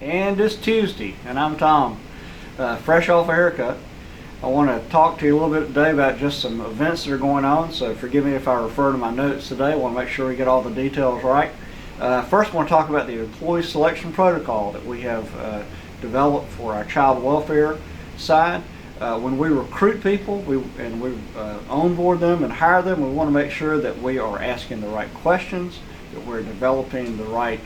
And it's Tuesday, and I'm Tom, fresh off a haircut. I want to talk to you a little bit today about just some events that are going on, so forgive me if I refer to my notes today. I want to make sure we get all the details right. First, I want to talk about the employee selection protocol that we have developed for our child welfare side. When we recruit people and we onboard them and hire them, we want to make sure that we are asking the right questions, that we're developing the right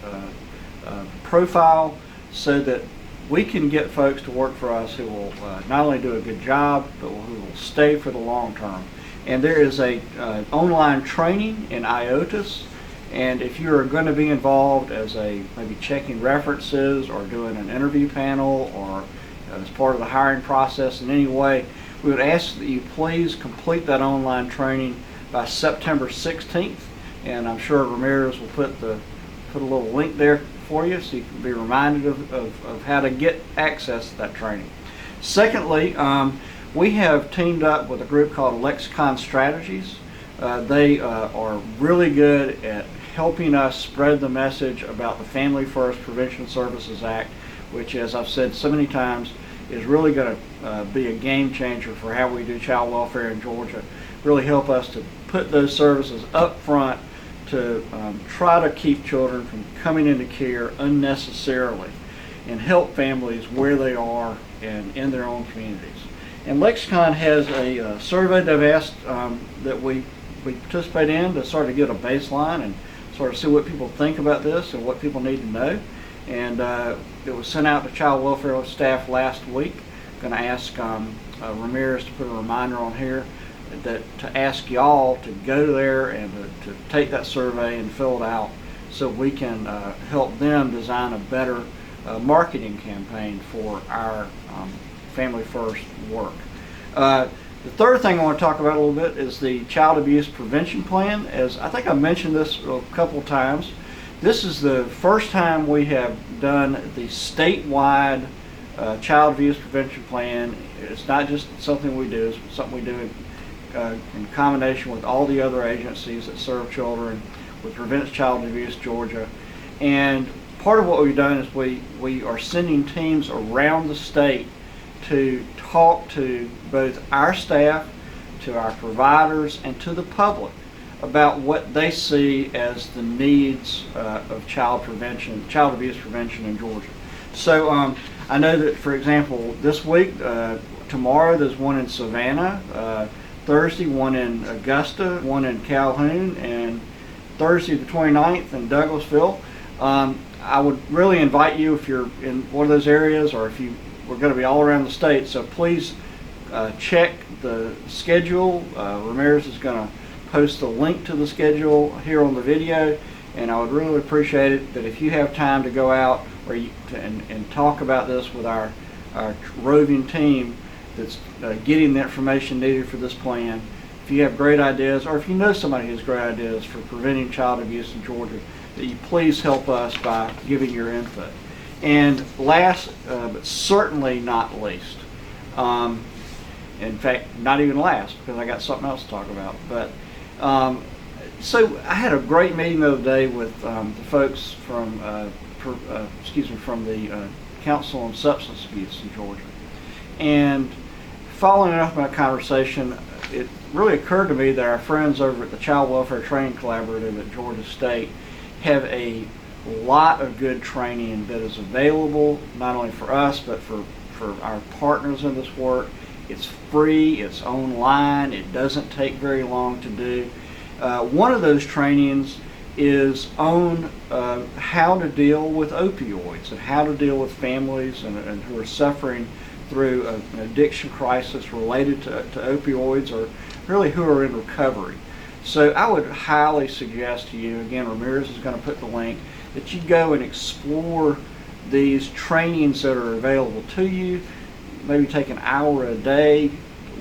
profile, so that we can get folks to work for us who will not only do a good job, but who will stay for the long term. And there is a online training in IOTUS, and if you're going to be involved as maybe checking references or doing an interview panel or as part of the hiring process in any way, we would ask that you please complete that online training by September 16th, and I'm sure Ramirez will put a little link there for you so you can be reminded of how to get access to that training. Secondly, we have teamed up with a group called Lexicon Strategies. They are really good at helping us spread the message about the Family First Prevention Services Act, which, as I've said so many times, is really going to be a game changer for how we do child welfare in Georgia. Really help us to put those services up front to try to keep children from coming into care unnecessarily and help families where they are and in their own communities. And Lexicon has a survey they've asked that we participate in to sort of get a baseline and sort of see what people think about this and what people need to know. And it was sent out to child welfare staff last week. Going to ask Ramirez to put a reminder on here to ask y'all to go there and to take that survey and fill it out so we can help them design a better marketing campaign for our Family First work. The third thing I want to talk about a little bit is the Child Abuse Prevention Plan. As I think I mentioned this a couple of times, this is the first time we have done the statewide Child Abuse Prevention Plan. It's not just something we do, it's something we do in combination with all the other agencies that serve children with Prevents Child Abuse Georgia. And part of what we've done is we are sending teams around the state to talk to both our staff, to our providers, and to the public about what they see as the needs of child abuse prevention in Georgia. So I know that, for example, this week, tomorrow there's one in Savannah, Thursday one in Augusta, one in Calhoun, and Thursday the 29th in Douglasville. I would really invite you, if you're in one of those areas, or if we're going to be all around the state, so please check the schedule. Ramirez is going to post the link to the schedule here on the video, and I would really appreciate it that if you have time to go out and talk about this with our roving team that's getting the information needed for this plan. If you have great ideas, or if you know somebody who has great ideas for preventing child abuse in Georgia, that you please help us by giving your input. And last, but certainly not least, in fact, not even last, because I got something else to talk about, but so I had a great meeting the other day with the folks from the Council on Substance Abuse in Georgia. And following up on that conversation, it really occurred to me that our friends over at the Child Welfare Training Collaborative at Georgia State have a lot of good training that is available not only for us but for our partners in this work. It's free, it's online, it doesn't take very long to do. One of those trainings is on how to deal with opioids and how to deal with families and who are suffering through an addiction crisis related to opioids, or really who are in recovery. So I would highly suggest to you, again, Ramirez is going to put the link, that you go and explore these trainings that are available to you. Maybe take an hour a day,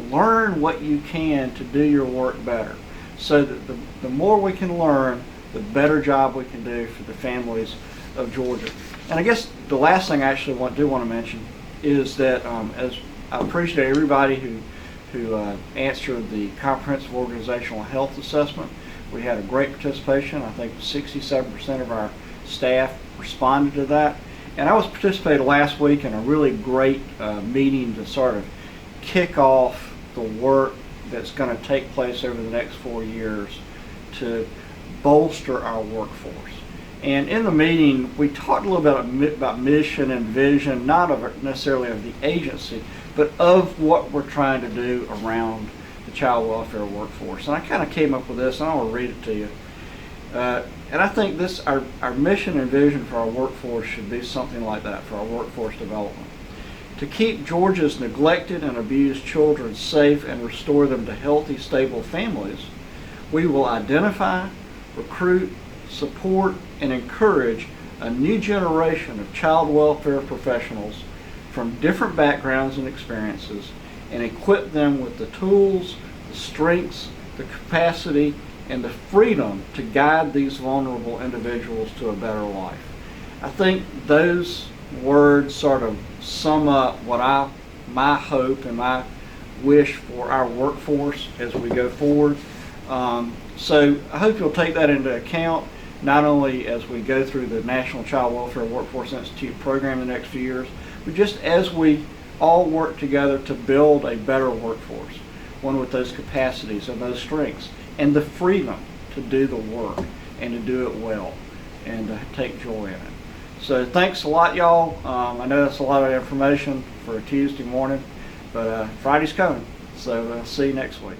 learn what you can to do your work better. So that the more we can learn, the better job we can do for the families of Georgia. And I guess the last thing I actually do want to mention is that as I appreciate everybody who answered the Comprehensive Organizational Health Assessment. We had a great participation. I think 67% of our staff responded to that. And I was participating last week in a really great meeting to sort of kick off the work that's going to take place over the next 4 years to bolster our workforce. And in the meeting, we talked a little bit about mission and vision, not necessarily of the agency, but of what we're trying to do around the child welfare workforce. And I kind of came up with this, and I want to read it to you. And I think our mission and vision for our workforce should be something like that, for our workforce development. To keep Georgia's neglected and abused children safe and restore them to healthy, stable families, we will identify, recruit, support, and encourage a new generation of child welfare professionals from different backgrounds and experiences, and equip them with the tools, the strengths, the capacity, and the freedom to guide these vulnerable individuals to a better life. I think those words sort of sum up what my hope and my wish for our workforce as we go forward. So I hope you'll take that into account, not only as we go through the National Child Welfare Workforce Institute program in the next few years, but just as we all work together to build a better workforce, one with those capacities and those strengths and the freedom to do the work and to do it well and to take joy in it. So thanks a lot, y'all. I know that's a lot of information for a Tuesday morning, but Friday's coming, so see you next week.